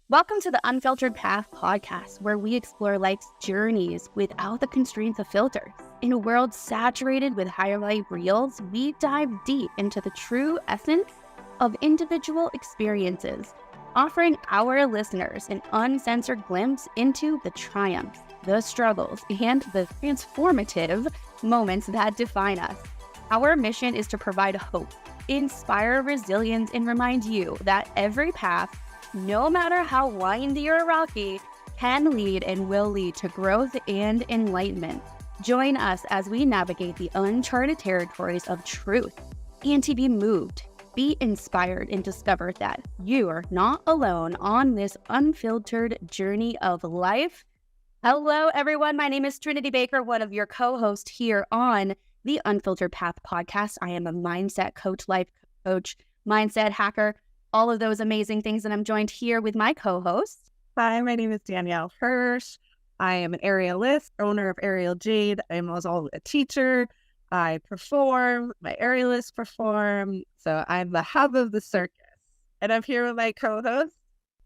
Welcome to the Unfiltered Path podcast, where we explore life's journeys without the constraints of filters. In a world saturated with highlight reels, we dive deep into the true essence of individual experiences, offering our listeners an uncensored glimpse into the triumphs, the struggles, and the transformative moments that define us. Our mission is to provide hope, inspire resilience, and remind you that every path, no matter how windy or rocky, can lead and will lead to growth and enlightenment. Join us as we navigate the uncharted territories of truth and to be moved, be inspired, and discover that you are not alone on this unfiltered journey of life. Hello, everyone. My name is Trinity Baker, one of your co-hosts here on the Unfiltered Path podcast. I am a mindset coach, life coach, mindset hacker, all of those amazing things. And I'm joined here with my co-host. Hi, my name is Danielle Hirsch. I am an aerialist, owner of Aerial Jade. I'm also a teacher. I perform, my aerialists perform. So I'm the hub of the circus. And I'm here with my co-host.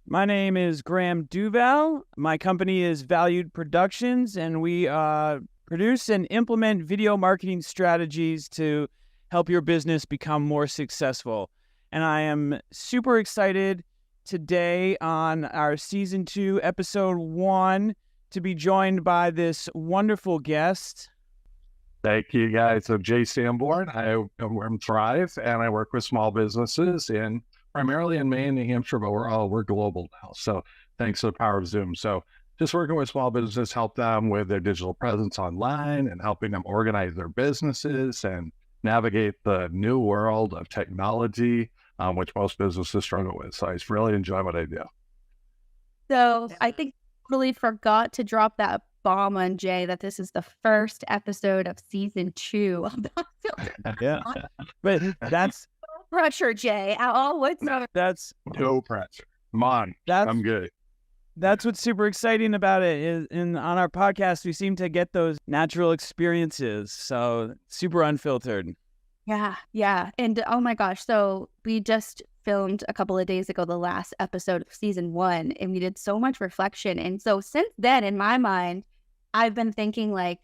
My name is Graham Duval. My company is Valued Productions, and we produce and implement video marketing strategies to help your business become more successful. And I am super excited today on our Season 2, Episode 1, to be joined by this wonderful guest. Thank you, guys. I'm Jay Sanborn. I'm Thrive, and I work with small businesses primarily in Maine, New Hampshire, but we're global now. So thanks to the power of Zoom. So just working with small businesses, help them with their digital presence online and helping them organize their businesses and navigate the new world of technology, which most businesses struggle with. So I just really enjoy what I do. So I think I really forgot to drop that bomb on Jay that this is the first episode of Season 2 of the Unfiltered. Yeah, but that's pressure, Jay. that's No pressure. Come on, I'm good. That's what's super exciting about it is on our podcast, we seem to get those natural experiences. So super unfiltered. Yeah. And oh my gosh. So we just filmed a couple of days ago, the last episode of Season 1, and we did so much reflection. And so since then, in my mind, I've been thinking like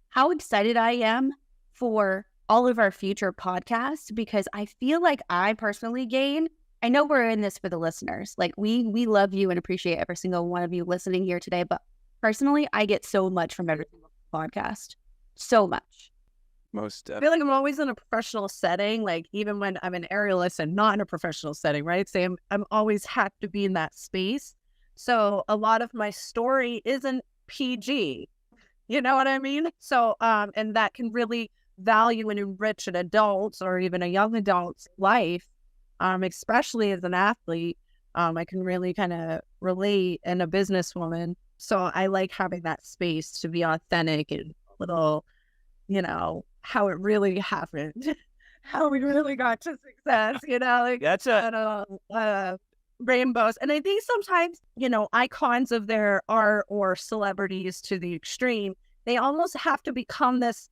how excited I am for all of our future podcasts, because I feel like I personally gain. I know we're in this for the listeners. Like we love you and appreciate every single one of you listening here today. But personally, I get so much from every single podcast. So much. I feel like I'm always in a professional setting, like even when I'm an aerialist and not in a professional setting, right? So I'm always have to be in that space. So a lot of my story isn't PG. You know what I mean? So, and that can really value and enrich an adult or even a young adult's life. Especially as an athlete, I can really kind of relate and a businesswoman. So I like having that space to be authentic and a little, how it really happened, how we really got to success, like that's rainbows. And I think sometimes, icons of their art or celebrities to the extreme, they almost have to become this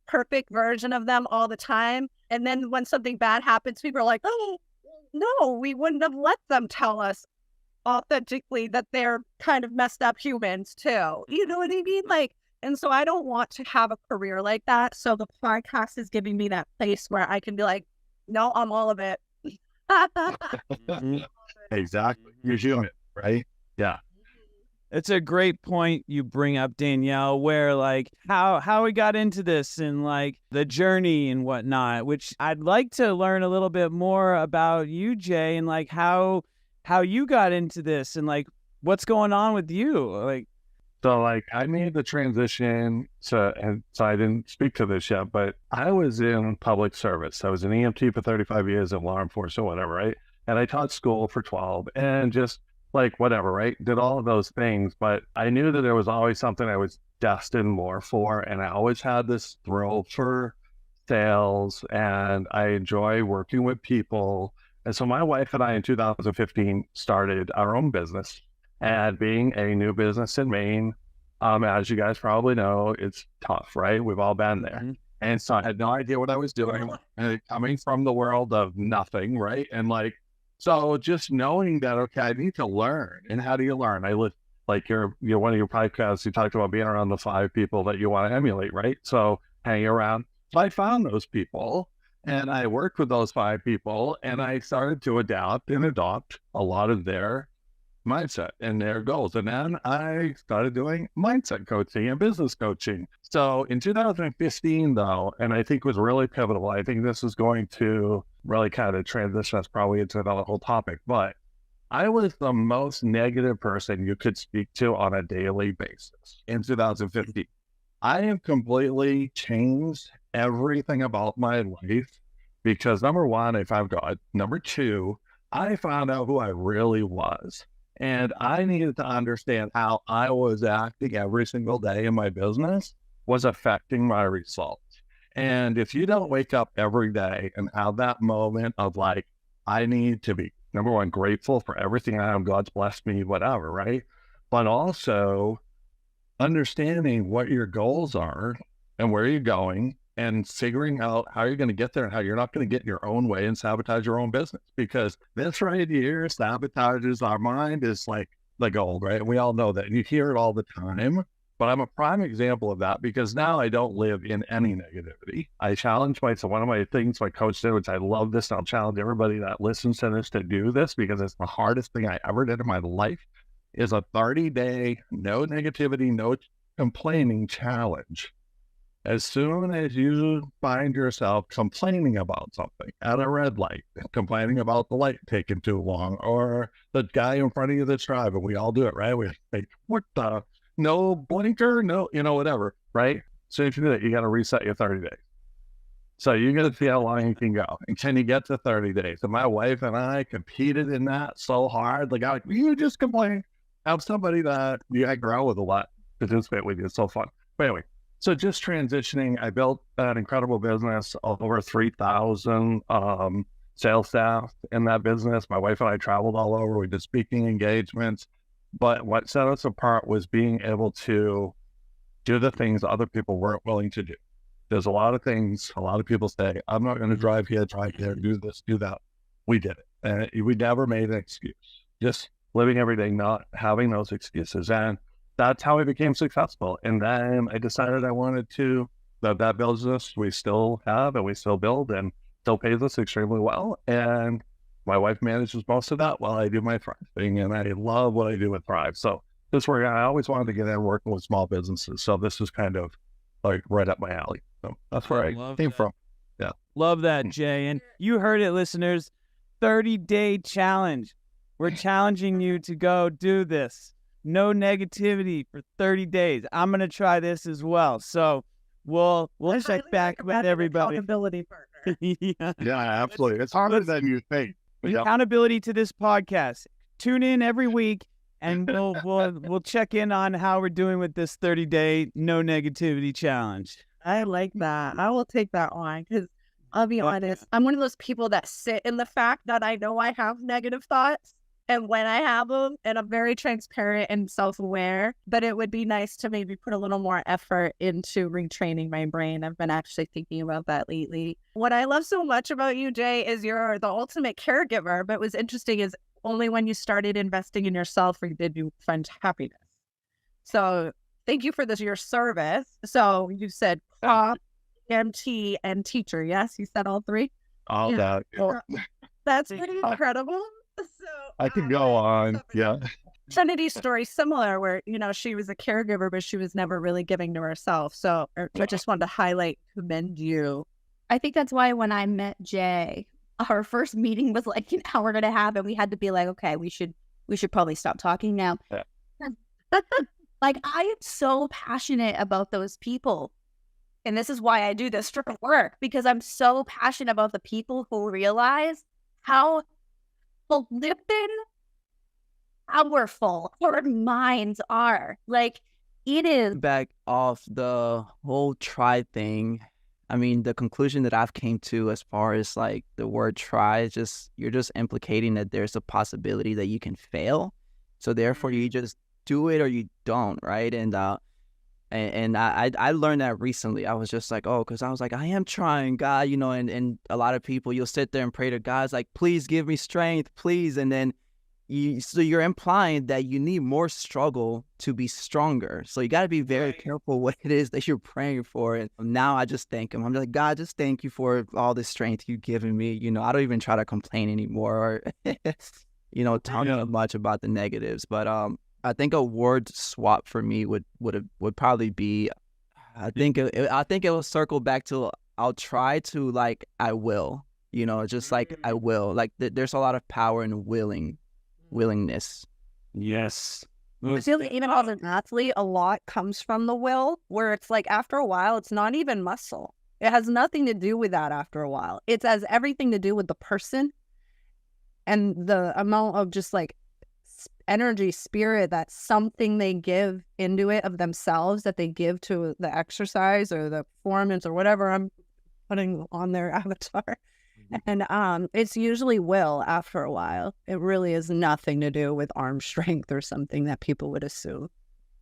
perfect version of them all the time. And then when something bad happens, people are like, oh, no, we wouldn't have let them tell us authentically that they're kind of messed up humans too. You know what I mean? And so I don't want to have a career like that. So the podcast is giving me that place where I can be like, no, I'm all of it. Exactly. You're doing it, right? Yeah. It's a great point you bring up, Danielle, where like how we got into this and like the journey and whatnot, which I'd like to learn a little bit more about you, Jay, and like how you got into this and like what's going on with you. So I made the transition and so I didn't speak to this yet, but I was in public service. I was an EMT for 35 years in law enforcement, whatever, right? And I taught school for 12 and just whatever, right? Did all of those things, but I knew that there was always something I was destined more for. And I always had this thrill for sales and I enjoy working with people. And so my wife and I in 2015 started our own business. And being a new business in Maine, as you guys probably know, it's tough, right? We've all been there. Mm-hmm. And so I had no idea what I was doing, coming from the world of nothing, right? And So just knowing that, okay, I need to learn. And how do you learn? Like you're one of your podcasts, you talked about being around the 5 people that you want to emulate, right? So hang around. So I found those people and I worked with those 5 people and I started to adapt and adopt a lot of their mindset and their goals. And then I started doing mindset coaching and business coaching. So in 2015, though, and I think was really pivotal, I think this is going to really kind of transition us probably into the whole topic, but I was the most negative person you could speak to on a daily basis in 2015. I have completely changed everything about my life because number one, I found God. Number two, I found out who I really was. And I needed to understand how I was acting every single day in my business was affecting my results. And if you don't wake up every day and have that moment of like, I need to be, number one, grateful for everything I have, God's blessed me, whatever, right? But also understanding what your goals are and where you're going and figuring out how you're going to get there and how you're not going to get in your own way and sabotage your own business. Because this right here sabotages our mind is like the gold, right? And we all know that. And you hear it all the time. But I'm a prime example of that because now I don't live in any negativity. I challenge myself. One of my things my coach did, which I love this, and I'll challenge everybody that listens to this to do this because it's the hardest thing I ever did in my life, is a 30-day, no negativity, no complaining challenge. As soon as you find yourself complaining about something at a red light, complaining about the light taking too long, or the guy in front of you that's driving, we all do it, right? We think, what the, no blinker, no, whatever, right? So if you do that, you got to reset your 30 days. So you got to see how long you can go. And can you get to 30 days? And my wife and I competed in that so hard. Like, you just complain. Have somebody that I grow with a lot participate with you. It's so fun. But anyway, so just transitioning, I built an incredible business, over 3,000 sales staff in that business. My wife and I traveled all over. We did speaking engagements. But what set us apart was being able to do the things other people weren't willing to do. There's a lot of things, a lot of people say, I'm not going to drive here, do this, do that. We did it. And we never made an excuse. Just living every day, not having those excuses. And that's how I became successful. And then I decided I wanted to, that business we still have and we still build and still pays us extremely well. And my wife manages most of that while I do my Thrive thing. And I love what I do with Thrive. So this is where I always wanted to get in working with small businesses. So this is kind of like right up my alley. So that's where I came from. Yeah. Love that, Jay. And you heard it, listeners, 30-day challenge. We're challenging you to go do this. No negativity for 30 days. I'm going to try this as well. So we'll check back with everybody. Accountability partner. Yeah, absolutely. It's harder than you think. Accountability to this podcast. Tune in every week and we'll check in on how we're doing with this 30-day no negativity challenge. I like that. I will take that on because I'll be honest. I'm one of those people that sit in the fact that I know I have negative thoughts. And when I have them, and I'm very transparent and self-aware, but it would be nice to maybe put a little more effort into retraining my brain. I've been actually thinking about that lately. What I love so much about you, Jay, is you're the ultimate caregiver. But what's interesting is only when you started investing in yourself did you find happiness. So thank you for your service. So you said cop, EMT, and teacher. Yes, you said all 3? All that. Well, that's pretty incredible. So I could go on. Yeah. Trinity's story similar where, she was a caregiver, but she was never really giving to herself. So I just wanted to commend you. I think that's why when I met Jay, our first meeting was like an hour and a half and we had to be like, okay, we should probably stop talking now. Yeah. Like, I am so passionate about those people. And this is why I do this for work, because I'm so passionate about the people who realize how powerful our minds are. Like, it is. Back off the whole try thing. I mean, the conclusion that I've came to as far as like the word try is you're just implicating that there's a possibility that you can fail. So therefore you just do it or you don't, right? And And I learned that recently. I was just like, oh, because I was like, I am trying, God, you know, and a lot of people, you'll sit there and pray to God, like, please give me strength, please. And then so you're implying that you need more struggle to be stronger. So you got to be very careful what it is that you're praying for. And now I just thank him. I'm like, God, just thank you for all this strength you've given me. You know, I don't even try to complain anymore or, you know, talk much about the negatives. But I think a word swap for me would probably be, I think it will circle back to, I'll try to, like, I will, you know, just like I will. Like there's a lot of power in willingness. Yes. I feel like even as an athlete, a lot comes from the will, where it's like after a while, it's not even muscle. It has nothing to do with that after a while. It has everything to do with the person and the amount of just like energy, spirit, that's something they give into it of themselves, that they give to the exercise or the performance or whatever I'm putting on their avatar. And it's usually will after a while. It really is nothing to do with arm strength or something that people would assume.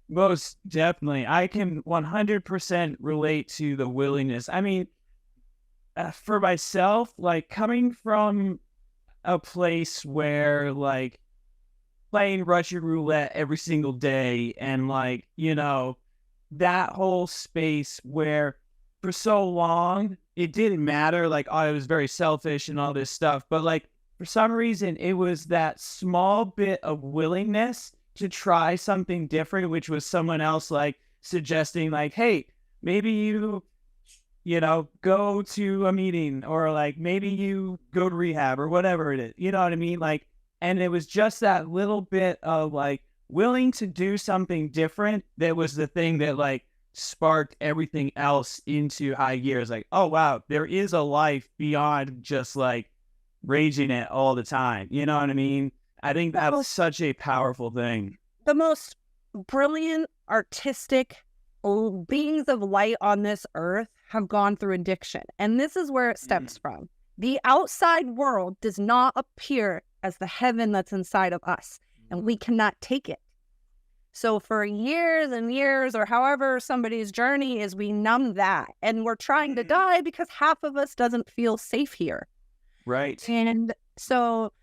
Most definitely. I can 100% relate to the willingness. I mean, for myself, like coming from a place where like playing Russian roulette every single day and like, you know, that whole space where for so long it didn't matter, like, oh, I was very selfish and all this stuff, but like for some reason it was that small bit of willingness to try something different, which was someone else like suggesting like, hey, maybe you know, go to a meeting, or like maybe you go to rehab or whatever it is, you know what I mean? Like, and it was just that little bit of like willing to do something different that was the thing that like sparked everything else into high gears. Like, oh wow, there is a life beyond just like raging it all the time. You know what I mean? I think that's such a powerful thing. The most brilliant artistic beings of light on this earth have gone through addiction. And this is where it stems from. The outside world does not appear as the heaven that's inside of us, and we cannot take it. So for years and years, or however somebody's journey is, we numb that, and we're trying to die because half of us doesn't feel safe here. Right. And so,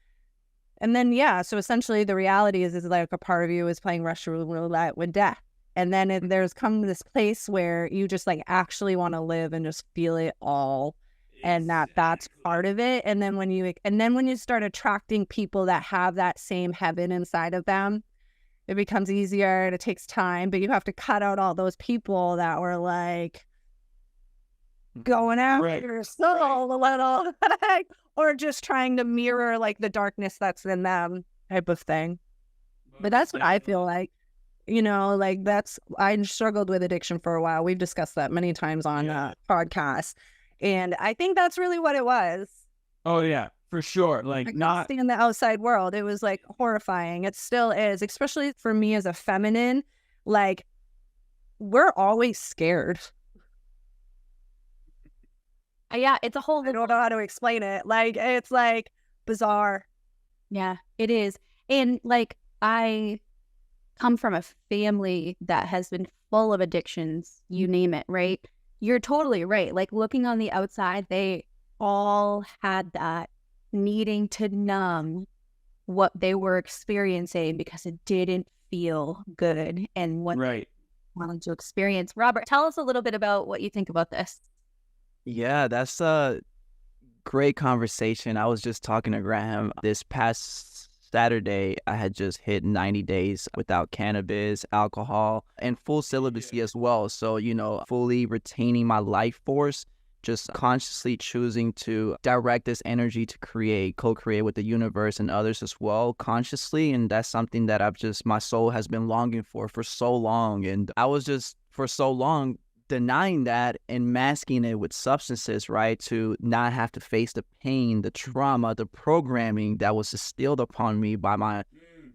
and then, yeah, so essentially the reality is like a part of you is playing Russian roulette with death. And then there's come this place where you just like actually want to live and just feel it all. And that's part of it. And then when you start attracting people that have that same heaven inside of them, it becomes easier and it takes time, but you have to cut out all those people that were like going after your soul a little, or just trying to mirror like the darkness that's in them type of thing. But that's what I feel like, you know, like I struggled with addiction for a while. We've discussed that many times on podcasts. And I think that's really what it was. Oh yeah, for sure. Like, I couldn't stand the outside world. It was like horrifying. It still is, especially for me as a feminine. Like, we're always scared. Yeah, it's a whole. I don't know how to explain it. Like, it's like bizarre. Yeah, it is. And like, I come from a family that has been full of addictions, you name it, right? You're totally right. Like, looking on the outside, they all had that needing to numb what they were experiencing because it didn't feel good and what they wanted to experience. Robert, tell us a little bit about what you think about this. Yeah, that's a great conversation. I was just talking to Graham this past Saturday. I had just hit 90 days without cannabis, alcohol, and full celibacy as well. So, you know, fully retaining my life force, just consciously choosing to direct this energy to co-create with the universe and others as well, consciously. And that's something that my soul has been longing for so long. And I was just for so long denying that and masking it with substances, right? To not have to face the pain, the trauma, the programming that was instilled upon me by my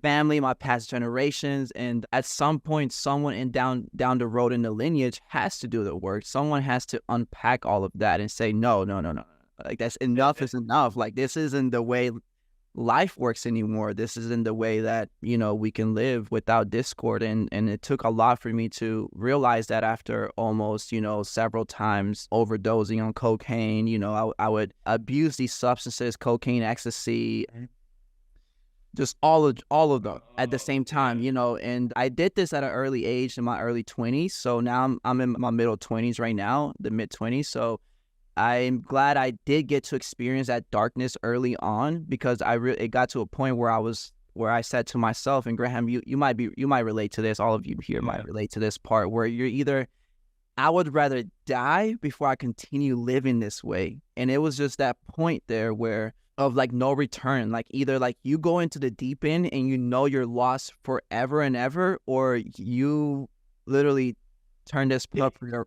family, my past generations. And at some point, someone down the road in the lineage has to do the work. Someone has to unpack all of that and say, no. Like, that's enough is enough. Like, this isn't the way life works anymore. This isn't the way that, we can live without discord. And it took a lot for me to realize that after almost, several times overdosing on cocaine. I would abuse these substances, cocaine, ecstasy, just all of them at the same time, and I did this at an early age in my early 20s. So now I'm in my middle 20s right now, the mid 20s. So I'm glad I did get to experience that darkness early on, because it got to a point where I said to myself, and Graham, you might relate to this. All of you here might relate to this part where you're either, I would rather die before I continue living this way. And it was just that point there of like no return, like either like you go into the deep end and you're lost forever and ever, or you literally turn this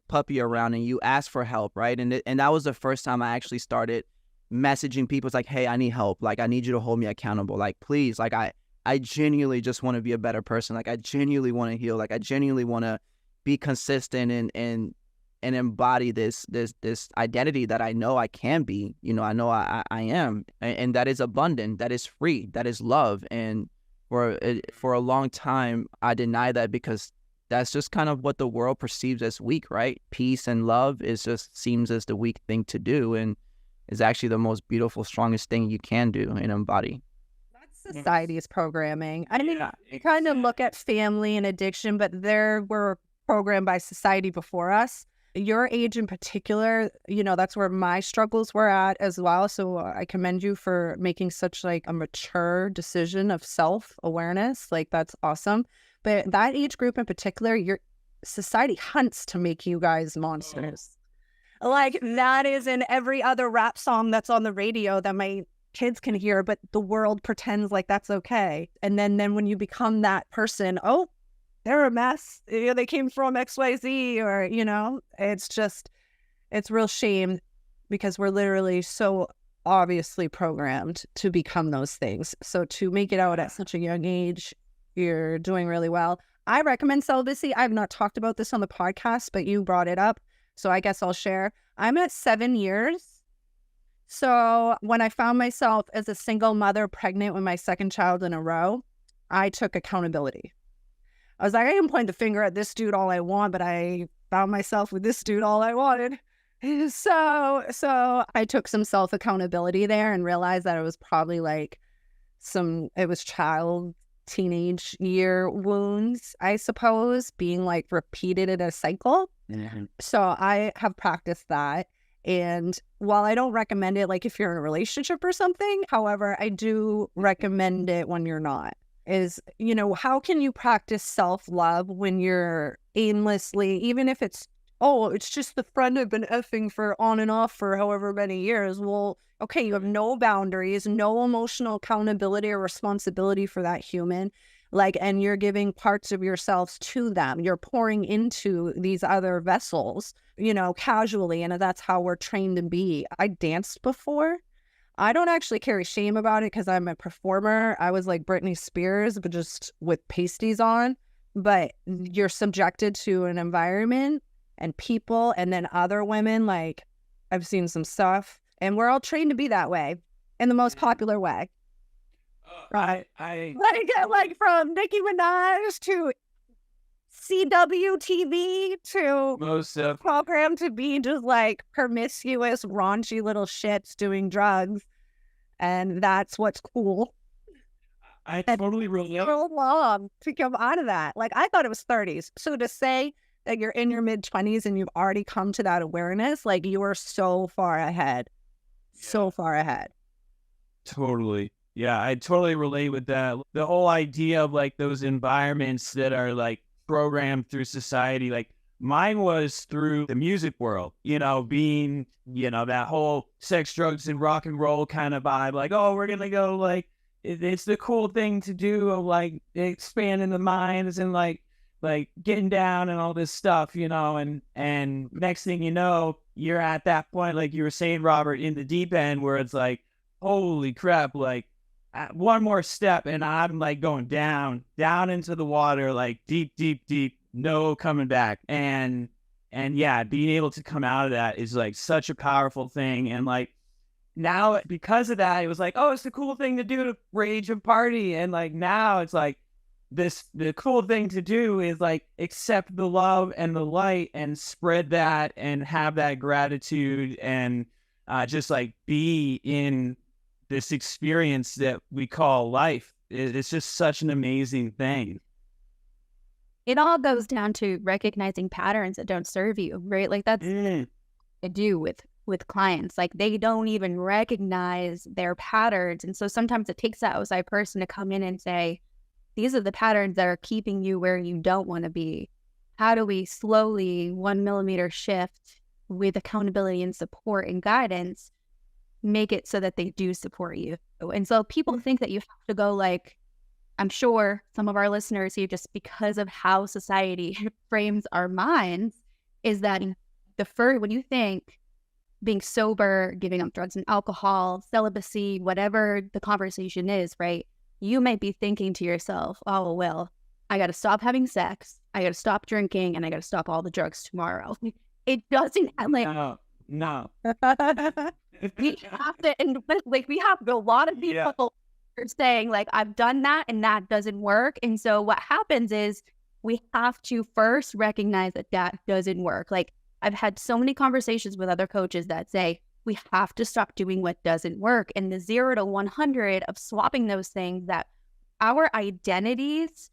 puppy around and you ask for help, right? And that was the first time I actually started messaging people. It's like, hey, I need help. Like, I need you to hold me accountable. Like, please, like I genuinely just want to be a better person. Like, I genuinely want to heal. Like, I genuinely want to be consistent and embody this identity that I know I can be. I know I am, and that is abundant, that is free, that is love. And for a long time, I denied that, because that's just kind of what the world perceives as weak, right? Peace and love seems as the weak thing to do, and is actually the most beautiful, strongest thing you can do and embody. That's society's programming. I mean, you kind of look at family and addiction, but there were programmed by society before us. Your age in particular, that's where my struggles were at as well. So I commend you for making such like a mature decision of self-awareness. Like, that's awesome. But that age group in particular, your society hunts to make you guys monsters. Like, that is in every other rap song that's on the radio that my kids can hear, but the world pretends like that's okay. And then when you become that person, oh, they're a mess. They came from XYZ, or, it's real shame, because we're literally so obviously programmed to become those things. So to make it out at such a young age, you're doing really well. I recommend celibacy. I've not talked about this on the podcast, but you brought it up, so I guess I'll share. I'm at 7 years. So when I found myself as a single mother pregnant with my second child in a row, I took accountability. I was like, I can point the finger at this dude all I want, but I found myself with this dude all I wanted. So I took some self-accountability there and realized that it was probably like teenage year wounds, I suppose, being like repeated in a cycle. Mm-hmm. So I have practiced that. And while I don't recommend it, like if you're in a relationship or something, however, I do recommend it when you're not. How can you practice self-love when you're aimlessly, even if it's just the friend I've been effing for on and off for however many years. Well, okay, you have no boundaries, no emotional accountability or responsibility for that human. And you're giving parts of yourselves to them. You're pouring into these other vessels, casually. And that's how we're trained to be. I danced before. I don't actually carry shame about it because I'm a performer. I was like Britney Spears, but just with pasties on. But you're subjected to an environment and people, and then other women. Like, I've seen some stuff, and we're all trained to be that way in the most popular way. Right. Like from Nicki Minaj to CW TV to most programmed to be just like promiscuous, raunchy little shits doing drugs. And that's what's cool. I totally relate. So long to come out of that. Like, I thought it was 30s. So to say that you're in your mid 20s and you've already come to that awareness, like, you are so far ahead. Yeah. So far ahead. Totally. Yeah, I totally relate with that. The whole idea of like those environments that are like programmed through society, like mine was through the music world, being, that whole sex, drugs, and rock and roll kind of vibe. Like, oh, we're going to go, like, it's the cool thing to do of like expanding the minds and like getting down and all this stuff, and next thing you know, you're at that point, like you were saying, Robert, in the deep end where it's like, holy crap, like one more step and I'm like going down into the water, like deep, no coming back. And yeah, being able to come out of that is like such a powerful thing. And like, now because of that, it was like, oh, it's the cool thing to do to rage and party. And like now it's like the cool thing to do is like accept the love and the light and spread that and have that gratitude and just like be in this experience that we call life. It's just such an amazing thing. It all goes down to recognizing patterns that don't serve you, right? Like that's I do with clients. Like they don't even recognize their patterns. And so sometimes it takes that outside person to come in and say, these are the patterns that are keeping you where you don't want to be. How do we slowly 1 millimeter shift with accountability and support and guidance, make it so that they do support you? And so people think that you have to go like, I'm sure some of our listeners here, just because of how society frames our minds, is that when you think being sober, giving up drugs and alcohol, celibacy, whatever the conversation is, right? You might be thinking to yourself, oh, well, I got to stop having sex, I got to stop drinking, and I got to stop all the drugs tomorrow. It doesn't like no. we have to, and like we have a lot of people saying like, I've done that and that doesn't work. And so what happens is we have to first recognize that that doesn't work. Like I've had so many conversations with other coaches that say, we have to stop doing what doesn't work. And the 0 to 100 of swapping those things that our identities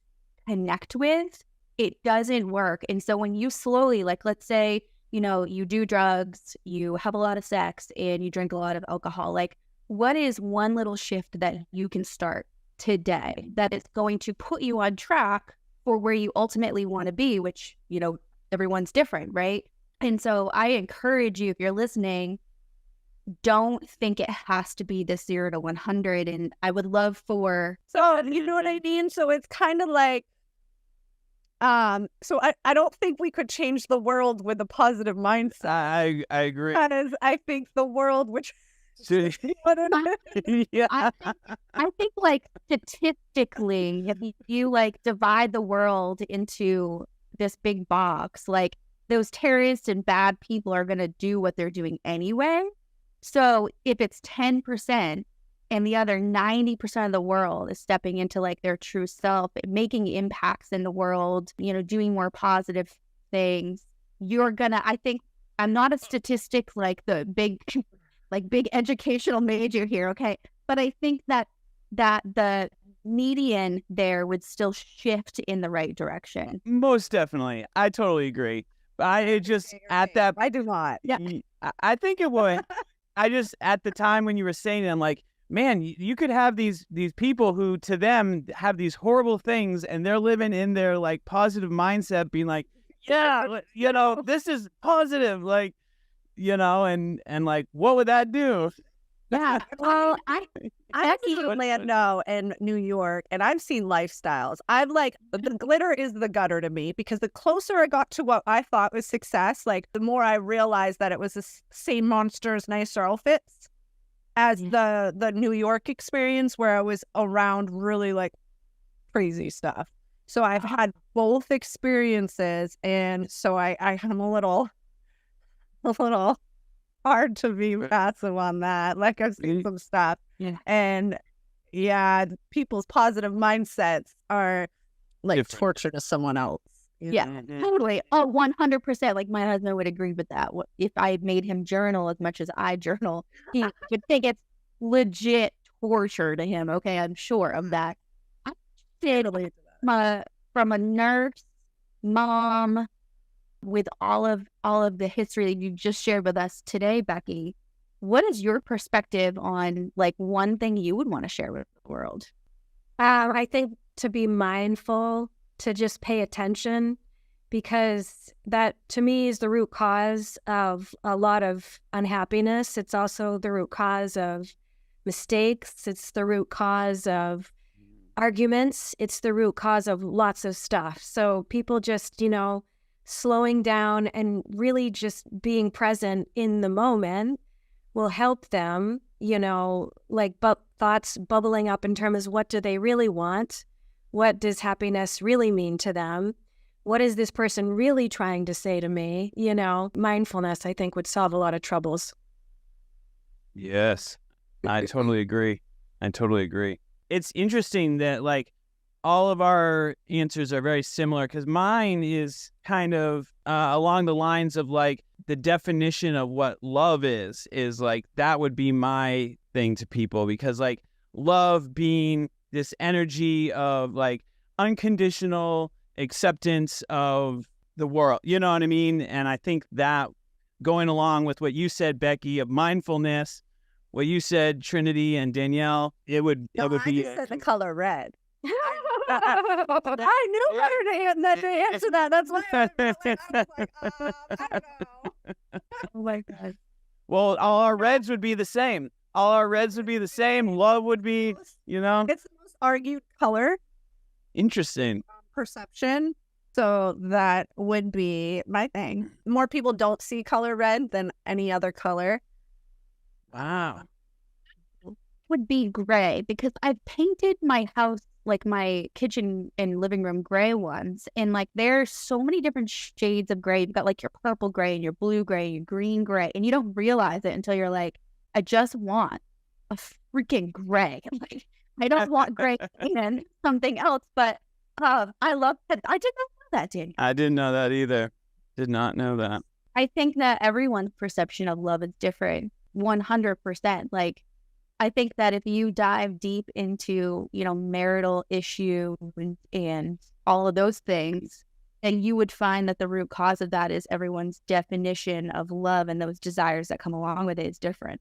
connect with, it doesn't work. And so when you slowly, like, let's say, you know, you do drugs, you have a lot of sex, and you drink a lot of alcohol, like, what is one little shift that you can start today that is going to put you on track for where you ultimately want to be, which, you know, everyone's different, right? And so I encourage you, if you're listening, don't think it has to be this 0 to 100. And I would love for... So, you know what I mean? So it's kind of like, so I don't think we could change the world with a positive mindset. I agree. Because I think the world, which... Yeah. I think like statistically, if you like divide the world into this big box, like those terrorists and bad people are going to do what they're doing anyway. So if it's 10% and the other 90% of the world is stepping into like their true self, making impacts in the world, you know, doing more positive things, you're gonna, I think, I'm not a statistic like the big educational major here, okay? But I think that the median there would still shift in the right direction. Most definitely. I totally agree. I just, at that... I do not. Yeah. I think it would. I just, at the time when you were saying it, I'm like, man, you could have these people who to them have these horrible things and they're living in their like positive mindset being like, yeah, you know, this is positive, like, you know, and like, what would that do? Yeah. Well, I'm in Orlando and New York, and I've seen lifestyles. I'm like, the glitter is the gutter to me, because the closer I got to what I thought was success, like the more I realized that it was the same monsters, nicer outfits as the New York experience, where I was around really like crazy stuff. So I've had both experiences, and so I'm a little hard to be passive on that. Like I've seen some stuff. Yeah. And yeah, people's positive mindsets are like Different. torture to someone else. yeah, totally. Oh, 100%. Like my husband would agree with that. If I made him journal as much as I journal, he would think it's legit torture to him. Okay, I'm sure of that. I did from a nurse, mom, with all of the history that you just shared with us today, Becky. What is your perspective on like one thing you would want to share with the world? I think to be mindful, to just pay attention, because that to me is the root cause of a lot of unhappiness. It's also the root cause of mistakes. It's the root cause of arguments. It's the root cause of lots of stuff. So people just, you know, slowing down and really just being present in the moment will help them, you know, like thoughts bubbling up in terms of what do they really want? What does happiness really mean to them? What is this person really trying to say to me? You know, mindfulness, I think, would solve a lot of troubles. Yes, I totally agree. It's interesting that like all of our answers are very similar because mine is kind of along the lines of like the definition of what love is like that would be my thing to people because like love being this energy of like unconditional acceptance of the world. You know what I mean? And I think that going along with what you said, Becky, of mindfulness, what you said, Trinity and Danielle, it would be said the color red. I knew better to answer that. That's why I was like, I don't know. Oh my God. Well, all our reds would be the same. Love would be, you know. It's the most argued color. Interesting. Perception. So that would be my thing. More people don't see color red than any other color. Wow. Would be gray because I've painted my house, like my kitchen and living room, gray ones, and like there's so many different shades of gray. You've got like your purple gray and your blue gray and your green gray, and you don't realize it until you're like, I just want a freaking gray. Like I don't want gray and something else, but I love that. I did not know that, Daniel. I didn't know that either. Did not know that. I think that everyone's perception of love is different, 100%. Like I think that if you dive deep into, you know, marital issues and all of those things, then you would find that the root cause of that is everyone's definition of love and those desires that come along with it is different.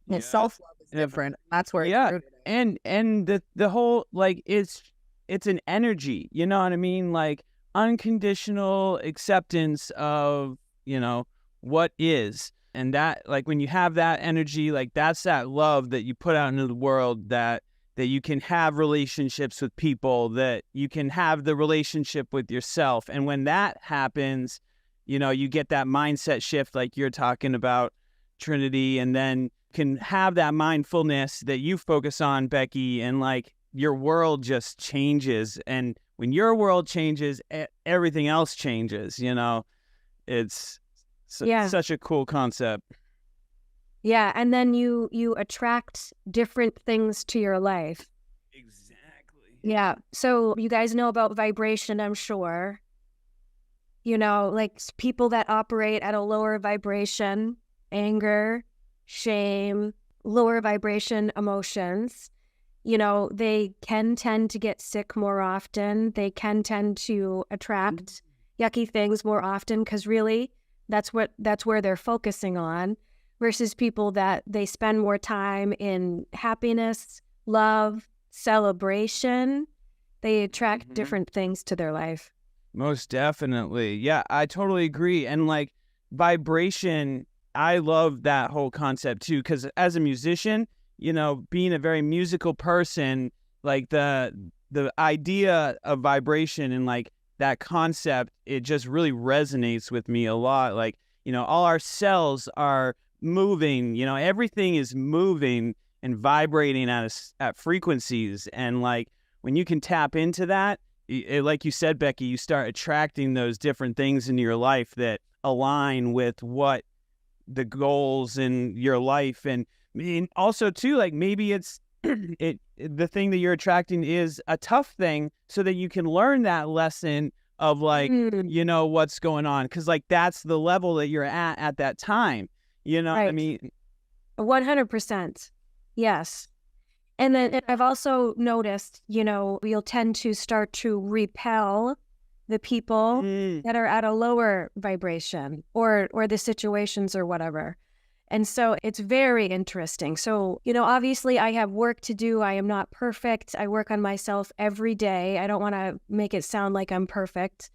And self-love is different. That's where it's rooted in. And the whole like it's an energy, you know what I mean? Like unconditional acceptance of, you know, what is. And that, like, when you have that energy, like, that's that love that you put out into the world, that you can have relationships with people, that you can have the relationship with yourself. And when that happens, you know, you get that mindset shift like you're talking about, Trinity, and then can have that mindfulness that you focus on, Becky, and, like, your world just changes. And when your world changes, everything else changes, you know? It's... such a cool concept. Yeah, and then you attract different things to your life. Exactly. Yeah, so you guys know about vibration, I'm sure. You know, like people that operate at a lower vibration, anger, shame, lower vibration emotions, you know, they can tend to get sick more often. They can tend to attract yucky things more often because really, that's where they're focusing on, versus people that they spend more time in happiness, love, celebration. They attract different things to their life. Most definitely. Yeah, I totally agree. And like vibration, I love that whole concept too, because as a musician, you know, being a very musical person, like the idea of vibration and like that concept, it just really resonates with me a lot. Like, you know, all our cells are moving, you know, everything is moving and vibrating at frequencies. And like, when you can tap into that, like you said, Becky, you start attracting those different things into your life that align with what the goals in your life. And also too, like maybe it's, the thing that you're attracting is a tough thing so that you can learn that lesson of like, you know, what's going on. Because like that's the level that you're at that time. You know what I mean? 100%. Yes. And then I've also noticed, you know, you'll tend to start to repel the people that are at a lower vibration or the situations or whatever. And so it's very interesting. So, you know, obviously I have work to do. I am not perfect. I work on myself every day. I don't want to make it sound like I'm perfect.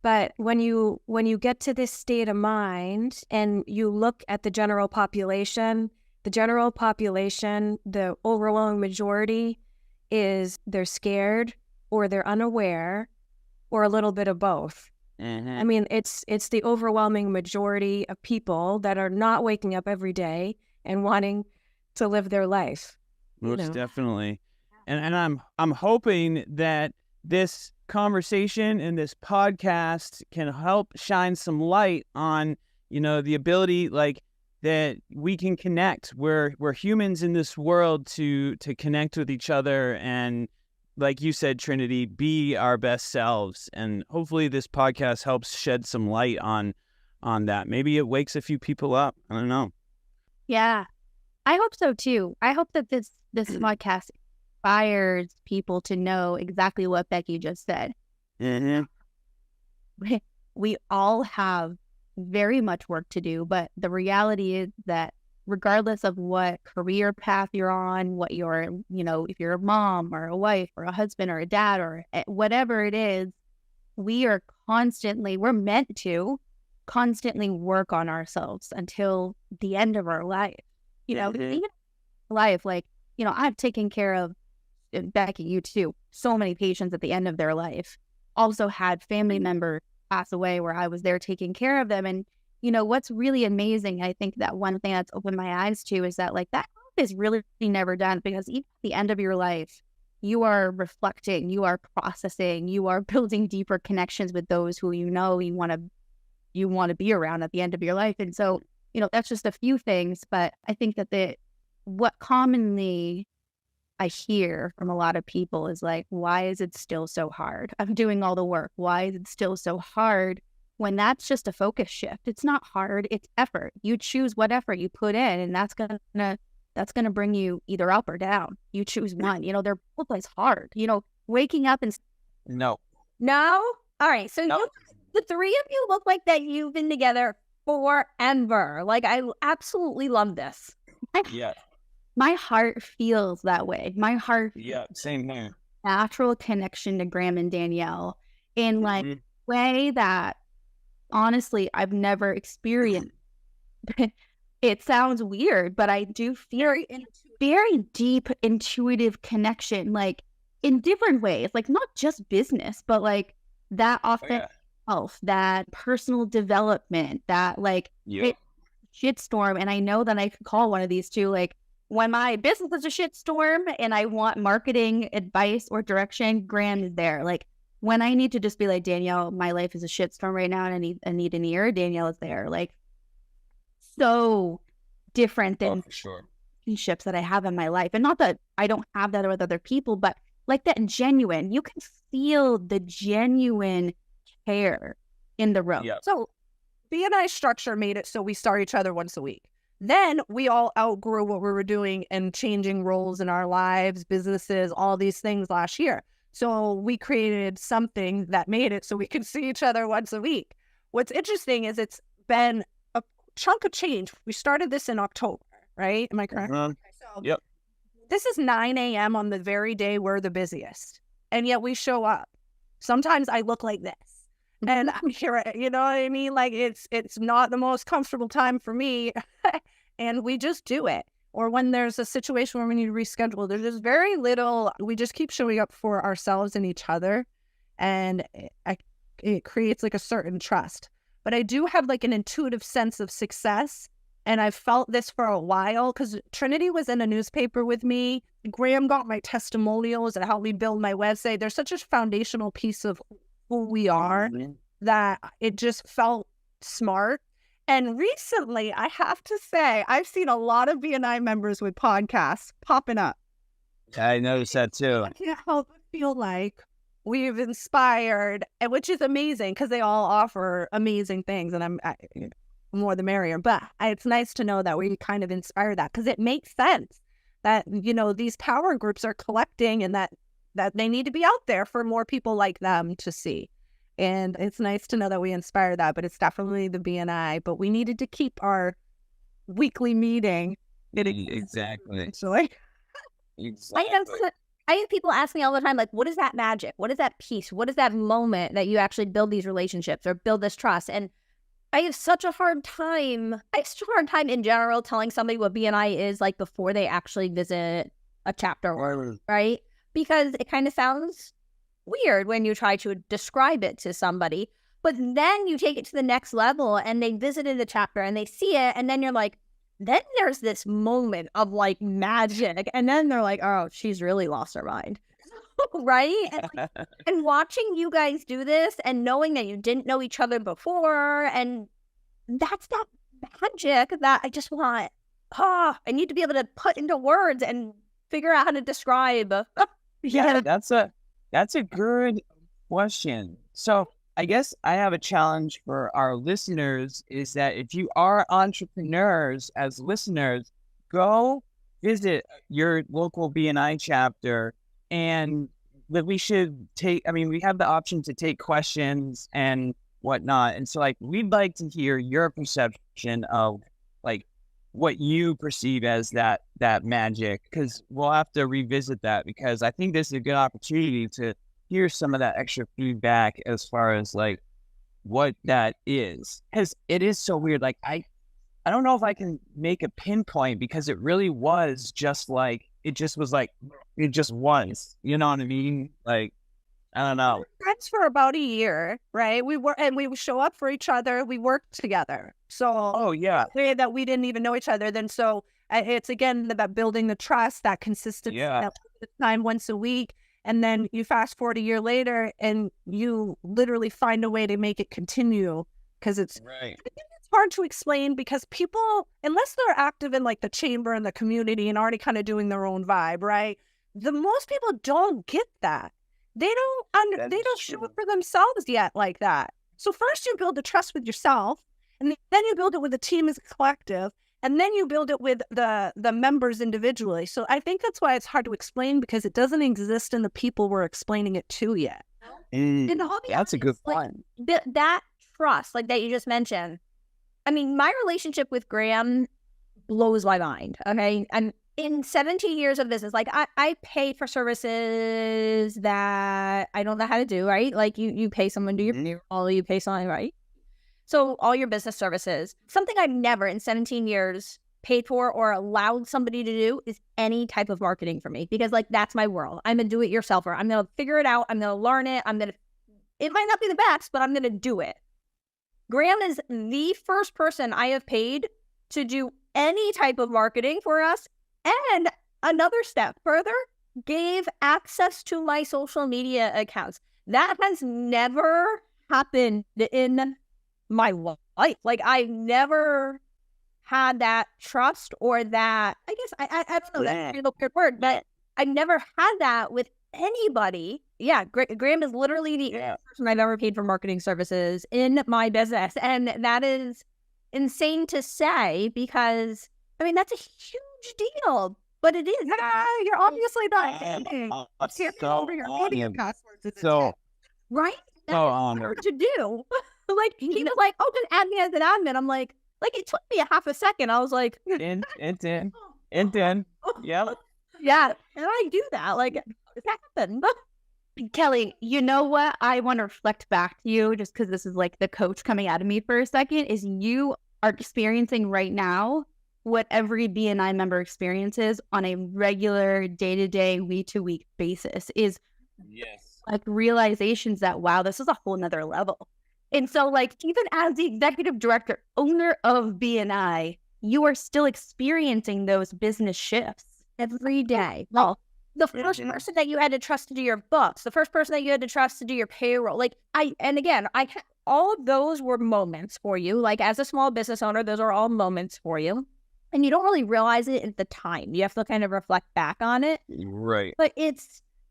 But when you get to this state of mind and you look at the general population, the overwhelming majority is they're scared or they're unaware or a little bit of both. I mean, it's the overwhelming majority of people that are not waking up every day and wanting to live their life. Most definitely. And I'm hoping that this conversation and this podcast can help shine some light on, you know, the ability, like that we can connect. We're humans in this world to connect with each other and, like you said, Trinity, be our best selves. And hopefully this podcast helps shed some light on that. Maybe it wakes a few people up. I don't know. Yeah, I hope so too. I hope that this podcast inspires people to know exactly what Becky just said. Mm-hmm. We all have very much work to do, but the reality is that regardless of what career path you're on, what you're, if you're a mom or a wife or a husband or a dad or whatever it is, we're meant to constantly work on ourselves until the end of our life. Even life, like, I've taken care of, Becky, you too, so many patients at the end of their life. Also had family members pass away where I was there taking care of them. And, what's really amazing, I think that one thing that's opened my eyes to is that, like, that is really never done, because even at the end of your life, you are reflecting, you are processing, you are building deeper connections with those who you want to be around at the end of your life. And so, that's just a few things, but I think that what commonly I hear from a lot of people is like, why is it still so hard? I'm doing all the work. Why is it still so hard? When that's just a focus shift. It's not hard, it's effort. You choose what effort you put in, and that's gonna bring you either up or down. You choose one. They're both as hard. Waking up and No. All right. So the three of you look like that you've been together forever. Like, I absolutely love this. Yeah. My heart feels that way. My heart, Same here. Natural connection to Graham and Danielle in like a way that honestly I've never experienced. It sounds weird, but I do feel very deep intuitive connection, like in different ways, like not just business, but like that authentic self, that personal development, that like shitstorm. And I know that I could call one of these two, like, when my business is a shitstorm and I want marketing advice or direction, Graham is there. Like, when I need to just be like, Danielle, my life is a shitstorm right now and I need an ear, Danielle is there. Like, so different than relationships that I have in my life. And not that I don't have that with other people, but like that genuine, you can feel the genuine care in the room. Yeah. So BNI structure made it so we saw each other once a week. Then we all outgrew what we were doing and changing roles in our lives, businesses, all these things last year. So we created something that made it so we could see each other once a week. What's interesting is it's been a chunk of change. We started this in October, right? Am I correct? Okay, so Yep. This is 9 a.m. on the very day we're the busiest. And yet we show up. Sometimes I look like this. And I'm here, you know what I mean? Like, it's not the most comfortable time for me. And we just do it. Or when there's a situation where we need to reschedule, there's just very little, we just keep showing up for ourselves and each other. And it creates like a certain trust. But I do have like an intuitive sense of success. And I've felt this for a while because Trinity was in a newspaper with me. Graham got my testimonials and helped me build my website. There's such a foundational piece of who we are that it just felt smart. And recently, I have to say, I've seen a lot of BNI members with podcasts popping up. I noticed that too. I can't help but feel like we've inspired, and which is amazing because they all offer amazing things, and more the merrier. But it's nice to know that we kind of inspire that because it makes sense that, these power groups are collecting and that they need to be out there for more people like them to see. And it's nice to know that we inspire that, but it's definitely the BNI. But we needed to keep our weekly meeting. Exactly. Actually. I have people ask me all the time, like, what is that magic? What is that peace? What is that moment that you actually build these relationships or build this trust? And I have such a hard time. I have such a hard time in general telling somebody what BNI is like before they actually visit a chapter, right? Because it kind of sounds weird when you try to describe it to somebody. But then you take it to the next level and they visited the chapter and they see it. And then you're like, then there's this moment of like magic. And then they're like, oh, she's really lost her mind. Right? And watching you guys do this and knowing that you didn't know each other before, and that's that magic that I just want. I need to be able to put into words and figure out how to describe. Yeah, that's a good question. So I guess I have a challenge for our listeners is that if you are entrepreneurs as listeners, go visit your local BNI chapter, and that we should take, I mean, we have the option to take questions and whatnot. And so like, we'd like to hear your perception of like what you perceive as that magic, because we'll have to revisit that, because I think this is a good opportunity to hear some of that extra feedback as far as like what that is, because it is so weird. Like I don't know if I can make a pinpoint, because it really was just like, it just was you know what I mean? Like, I don't know. We were friends for about a year, right? We would show up for each other. We worked together. So, Oh yeah, that we didn't even know each other. Then, so it's again about building the trust, that consistency, Yeah. that time once a week. And then you fast forward a year later and you literally find a way to make it continue, because it's, right. I think it's hard to explain, because people, unless they're active in like the chamber and the community and already kind of doing their own vibe, right? Most people don't get that. They don't show it for themselves yet like that. So first you build the trust with yourself, and then you build it with the team as a collective, and then you build it with the members individually. So I think that's why it's hard to explain, because it doesn't exist in the people we're explaining it to yet. And I'll be That's a good honest, like, point. that trust, like that you just mentioned. I mean, my relationship with Graham blows my mind. Okay, and in 17 years of business, like I pay for services that I don't know how to do, right? Like you pay someone to do your payroll, you pay someone, right? So all your business services, something I've never in 17 years paid for or allowed somebody to do is any type of marketing for me, because like that's my world. I'm a do-it-yourselfer. I'm going to figure it out. I'm going to learn it. It might not be the best, but I'm going to do it. Graham is the first person I have paid to do any type of marketing for us. And another step further, gave access to my social media accounts. That has never happened in my life. Like I've never had that trust, or that, I guess, I don't know, that's a real weird word, but I've never had that with anybody. Yeah, Graham is literally the only person I've ever paid for marketing services in my business. And that is insane to say, because, I mean, that's a huge deal. But it is. You're obviously not kidding. Over your media passwords. Right? That's hard to do. Like, he was like, oh, just add me as an admin. I'm like, it took me a half a second. I was like, in. Yeah. Yeah. And I do that. Like, it happened. Kelly, you know what? I want to reflect back to you, just because this is like the coach coming out of me for a second, is you are experiencing right now what every BNI member experiences on a regular day-to-day, week-to-week basis, is like realizations that, wow, this is a whole nother level. And so like, even as the executive director, owner of BNI, you are still experiencing those business shifts every day. Well, the first person that you had to trust to do your books, the first person that you had to trust to do your payroll, like all of those were moments for you. Like as a small business owner, those are all moments for you. And you don't really realize it at the time. You have to kind of reflect back on it. Right. But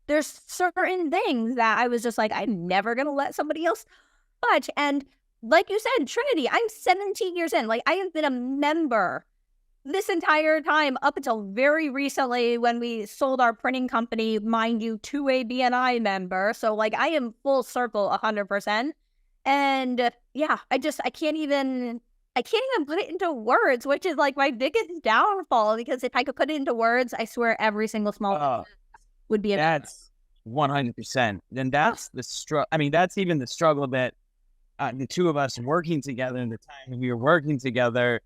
there's certain things that I was just like, I'm never going to let somebody else touch. And like you said, Trinity, I'm 17 years in. Like I have been a member this entire time up until very recently when we sold our printing company, mind you, to a BNI member. So like I am full circle 100%. And yeah, I can't even put it into words, which is like my biggest downfall, because if I could put it into words, I swear every single small would be that's 100%. Then that's the struggle. I mean, that's even the struggle that the two of us working together, in the time we were working together,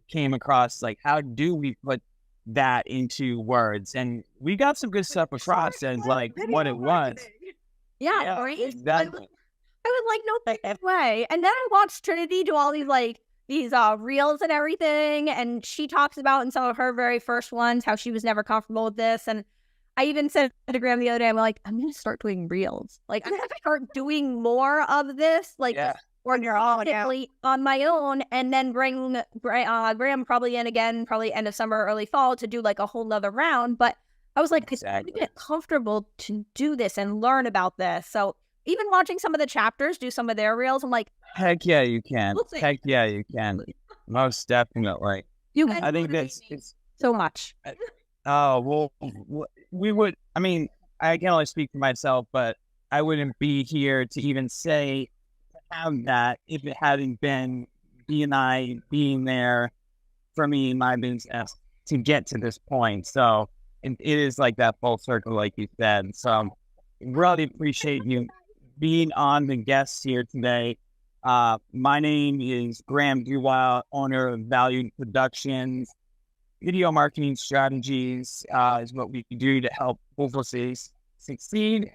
came across. Like, how do we put that into words? And we got some good stuff across as like what it was. Yeah, right? Exactly. I was like, no way. And then I watched Trinity do all these reels and everything, and she talks about in some of her very first ones how she was never comfortable with this. And I even said to Graham the other day, I'm like, I'm gonna start doing reels. Like I'm gonna start doing more of this. Like on your own, yeah. on my own, and then bring Graham probably in again, probably end of summer, early fall, to do like a whole nother round. But I was like, Exactly. I get comfortable to do this and learn about this. So even watching some of the chapters do some of their reels, I'm like, Heck yeah, you can. We'll see. Heck yeah, you can. Most definitely. you guys I think motivate that's me it's, so much. oh well, we would. I mean, I can only speak for myself, but I wouldn't be here to even say have that if it hadn't been BNI being there for me in my business to get to this point. So it is like that full circle, like you said. So really appreciate you being on the guests here today. My name is Graham Duwile, owner of Valued Productions. Video marketing strategies is what we do to help businesses succeed.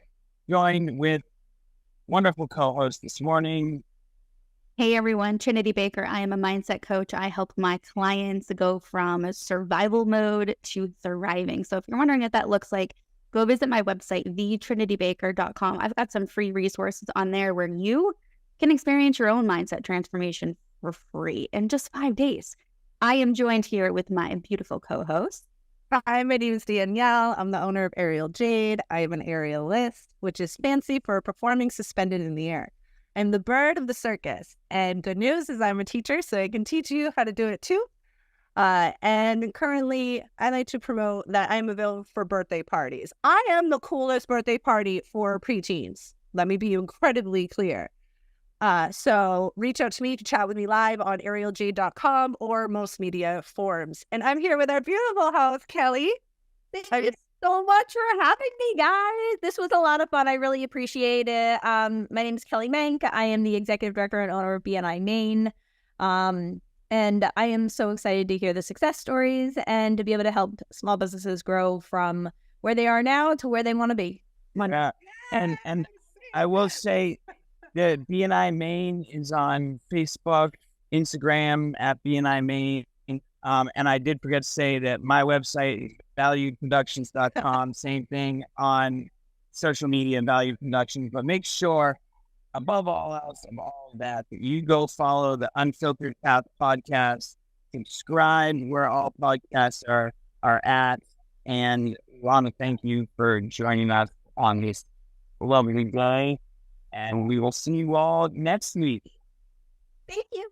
Joined with wonderful co-host this morning. Hey everyone, Trinity Baker. I am a mindset coach. I help my clients go from survival mode to thriving. So if you're wondering what that looks like, go visit my website, thetrinitybaker.com. I've got some free resources on there where you can experience your own mindset transformation for free in just 5 days. I am joined here with my beautiful co-host. Hi, my name is Danielle. I'm the owner of Aerial Jade. I am an aerialist, which is fancy for performing suspended in the air. I'm the bird of the circus. And good news is I'm a teacher, so I can teach you how to do it too. And currently, I like to promote that I'm available for birthday parties. I am the coolest birthday party for preteens. Let me be incredibly clear. So reach out to me to chat with me live on aerialjade.com or most media forums. And I'm here with our beautiful host, Kelly. Thank you so much for having me, guys. This was a lot of fun. I really appreciate it. My name is Kelly Mank. I am the executive director and owner of BNI Maine. And I am so excited to hear the success stories and to be able to help small businesses grow from where they are now to where they want to be. Yeah. And I will say that BNI Maine is on Facebook, Instagram at BNI Maine. And I did forget to say that my website, valuedproductions.com, same thing on social media, Valued Productions. But make sure, above all else, of all of that, that you go follow the Unfiltered Path podcast, subscribe where all podcasts are at. And we want to thank you for joining us on this lovely day. And we will see you all next week. Thank you.